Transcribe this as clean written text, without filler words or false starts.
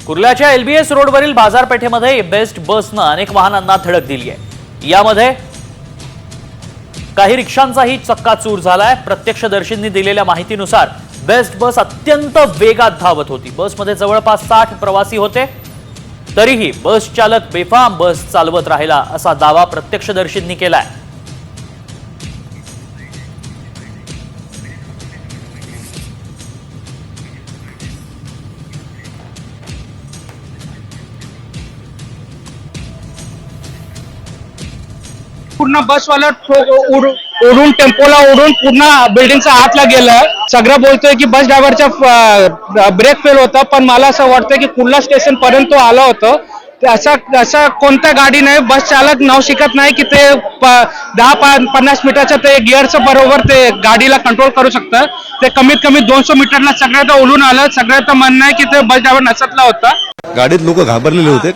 कुर्ल्याच्या LBS रोडवरील बाजारपेठेमध्ये best बसनं अनेक वाहनांना धडक दिली आहे। यामध्ये काही रिक्षांचाही चक्काचूर झालाय। प्रत्यक्षदर्शींनी दिलेल्या माहितीनुसार बेस्ट बस अत्यंत वेगात धावत होती। बसमध्ये जवळपास 60 प्रवासी होते, तरीही बस चालक बेफाम बस चालवत राहिला असा दावा प्रत्यक्षदर्शींनी केलाय। पूर्ण बसवाला उडून टेम्पोला उडून पूर्ण बिल्डिंगच्या आतला गेला। सगळं बोलतोय की बस ड्रायव्हरचा ब्रेक फेल होता, पण मला असं वाटतं की कुर्ला स्टेशन पर्यंत आला होता। असा कोणत्या गाडी नाही, बस चालक नाव शिकत नाही की ते 10-50 मीटरच्या ते गिअरचं बरोबर ते गाडीला कंट्रोल करू शकतं। ते कमीत कमी 200 मीटरला सगळ्यात ओलून आलं। सगळ्यात म्हणणं आहे की ते बस ड्रायव्हर नशेतला होता। गाडीत लोक घाबरलेले होते।